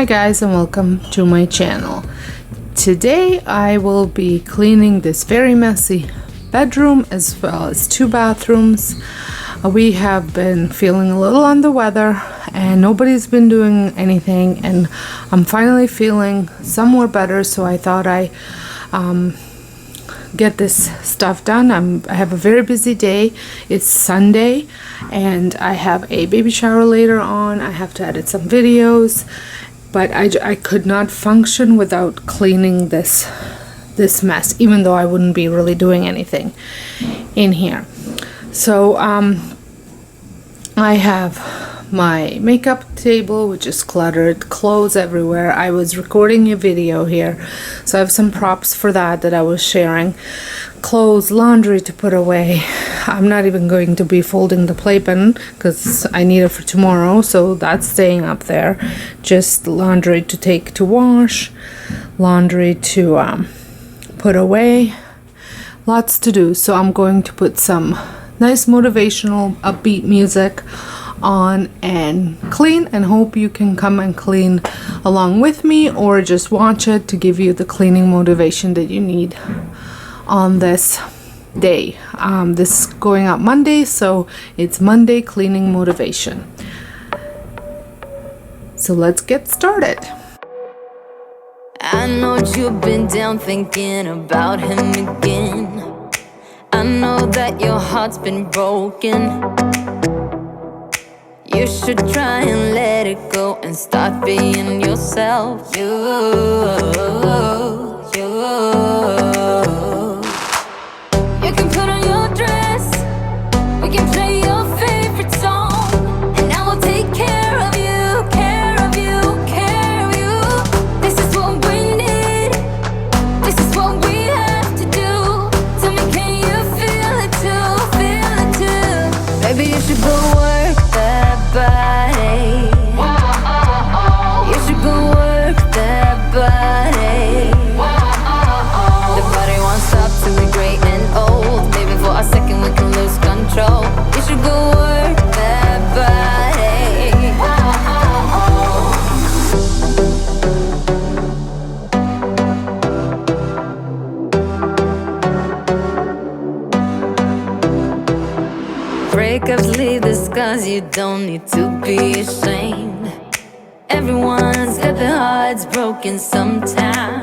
Hi guys, and welcome to my channel. Today I will be cleaning this very messy bedroom as well as 2 bathrooms. We have been feeling a little under weather and nobody's been doing anything, and I'm finally feeling somewhat better, so I thought I get this stuff done. I have a very busy day. It's Sunday and I have a baby shower later on. I have to edit some videos, but I could not function without cleaning this mess, even though I wouldn't be really doing anything in here. So I have my makeup table, which is cluttered, clothes everywhere. I was recording a video here, so I have some props for that I was sharing. Clothes, laundry to put away. I'm not even going to be folding the playpen because I need it for tomorrow, so that's staying up there. Just laundry to take to wash, laundry to put away. Lots to do, so I'm going to put some nice motivational upbeat music on and clean, and hope you can come and clean along with me or just watch it to give you the cleaning motivation that you need on this day. This is going out Monday, so it's Monday cleaning motivation. So let's get started. I know you've been down thinking about him again. I know that your heart's been broken. You should try and let it go and start being yourself. You can put on your dress, we can play your favorite song, and I will take care of you, care of you, care of you. This is what we need, this is what we have to do. Tell me, can you feel it too, feel it too? Baby, you should go work that body. You should go work that body. The body won't stop till we're great and old. Maybe for a second we can lose control. You should go work that body. Breakups leave the scars, you don't need to be ashamed. Everyone's got their hearts broken sometime.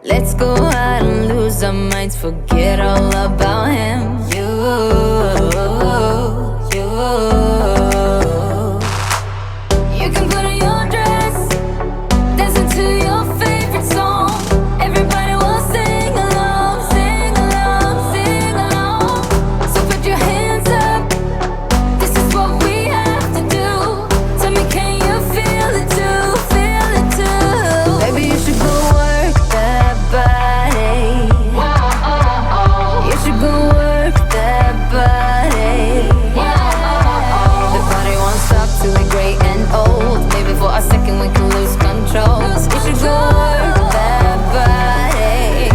Let's go out and lose our minds, forget all about him. You can put on your dress, dancing to your favorite song. Everybody will sing along, sing along, sing along. So put your hands up, this is what we have to do. Tell me, can you feel it too, feel it too? Baby, you should go work that body. You should go work that body. The body won't stop till we're great and old. Maybe for a second we can lose control. You should go work that body.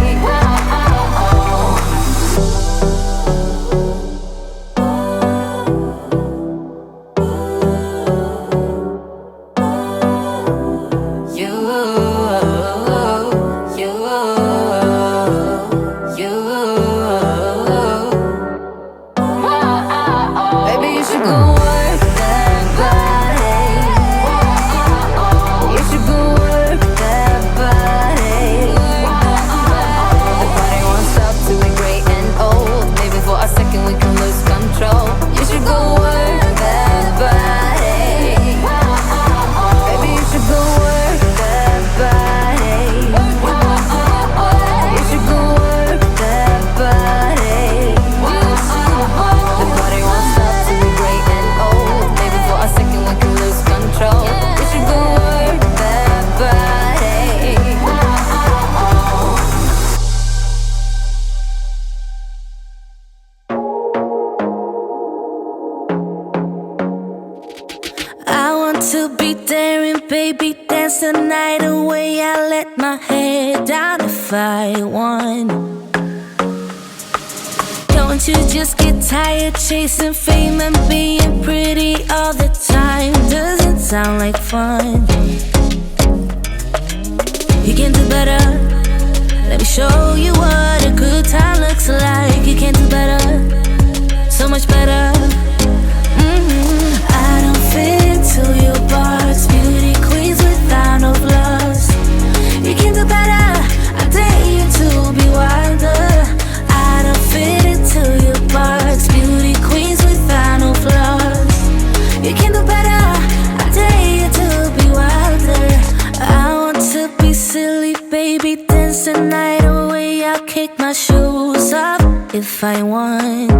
Baby, you should go work that body. You should go work that body. The body won't stop till we're great and old. Maybe for a second we can lose control. You should go work that body. Baby, you should go work that body. You should go work that body. The body won't stop till we're great and old. Maybe for a second we can lose control. You should go work that body. I want to be daring, baby, dance the night away. I let my head down if I won. Don't you just get tired chasing fame and being pretty all the time? Doesn't sound like fun. can do better. Let me show you what a good time looks like. You can do better, so much better. I don't fit into your box. Beauty queens without no flaws. You can do better. I dare you to be wilder. I don't fit into your box. Beauty queens without no flaws. You can do better. I dare you to be wilder. I want to be silly, baby, dance the night away. I'll kick my shoes off if I want.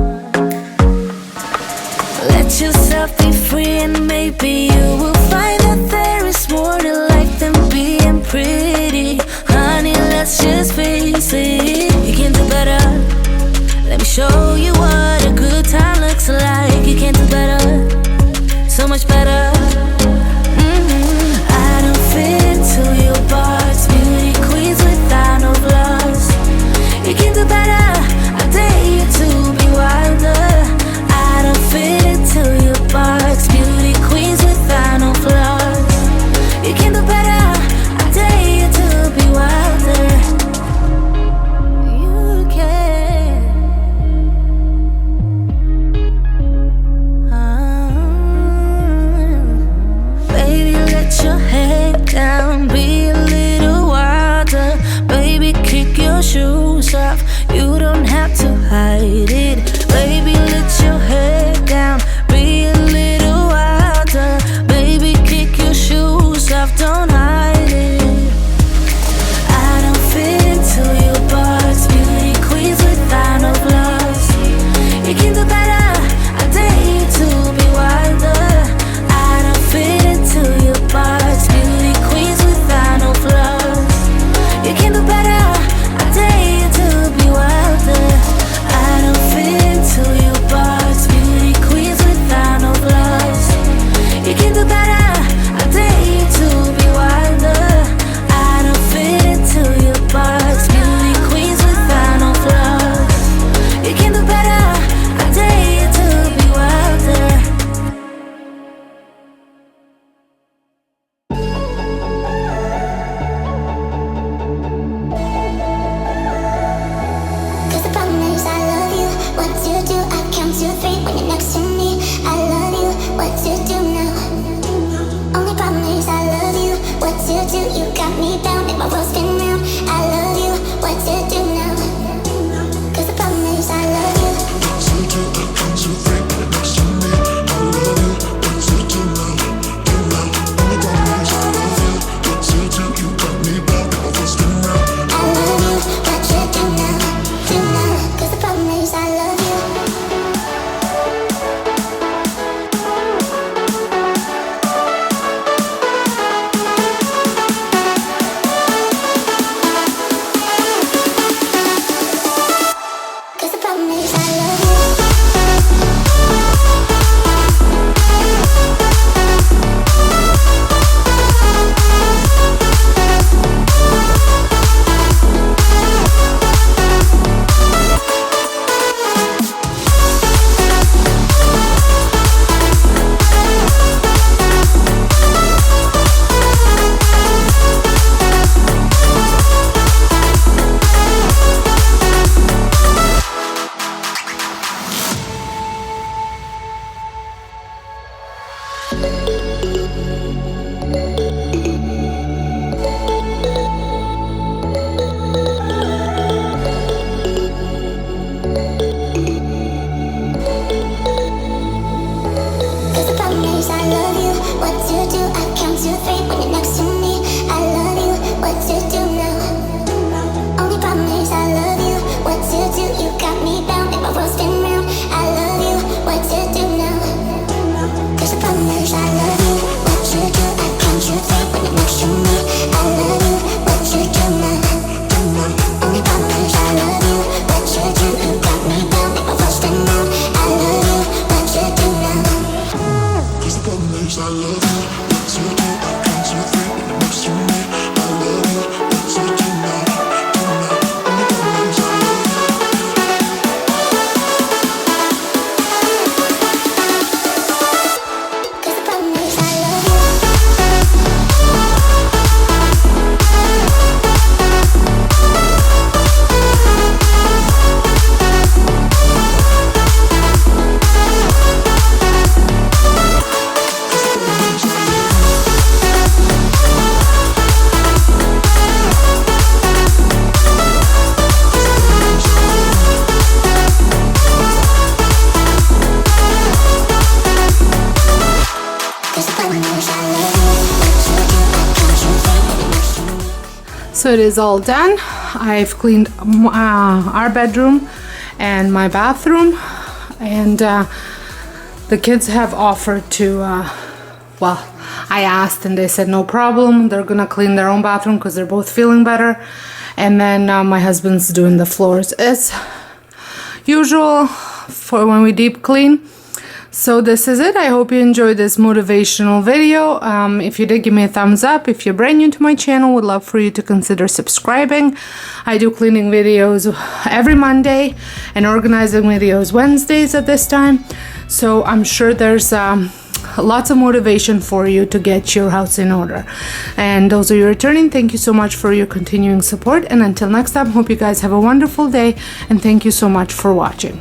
Let yourself be free and maybe you will find that there is more to life than being pretty. Honey, let's just face it. You can do better. Let me show you what a good time looks like. You can do better, so much better. I don't fit into your box. Beauty queens without no flaws. You can do better. I dare you to be wilder. I don't fit into your box. Beauty queens without no flaws. You can do better. I dare you to be wilder. You can. Baby, let your head down. Be a little wilder. Baby, kick your shoes off. You don't have to hide it. Baby, let your head down. Be a little wilder. Baby, kick your shoes off. Don't hide it. I don't fit into your box. Beauty queens without no flaws. You can do better. I dare you to be wilder. I don't fit into your box. Beauty queens without no flaws. You can do better. I dare you to be wilder. I don't fit into your box. Beauty queens without no flaws. You can do better. I dare you to be wilder. I don't fit into your box. Beauty queens without no flaws. You can do better. I dare you to be wilder. Cause the problem is I love you. What to do? I count to three when you're next to me. I love you. What to do now? Only problem is I love you. What to do? You got me bound, make my world spin round. I love you. What to do now? Cause the problem is I love you. I love you. What you do now? Do now? Cause the problem is I love you. So it is all done. I've cleaned our bedroom and my bathroom, and the kids have offered to well, I asked and they said no problem. They're gonna clean their own bathroom because they're both feeling better. And then my husband's doing the floors as usual for when we deep clean. So this is it. I hope you enjoyed this motivational video. If you did, give me a thumbs up. If you're brand new to my channel, would love for you to consider subscribing. I do cleaning videos every Monday and organizing videos Wednesdays at this time. So I'm sure there's lots of motivation for you to get your house in order. And those of you returning, thank you so much for your continuing support. And until next time, hope you guys have a wonderful day, and thank you so much for watching.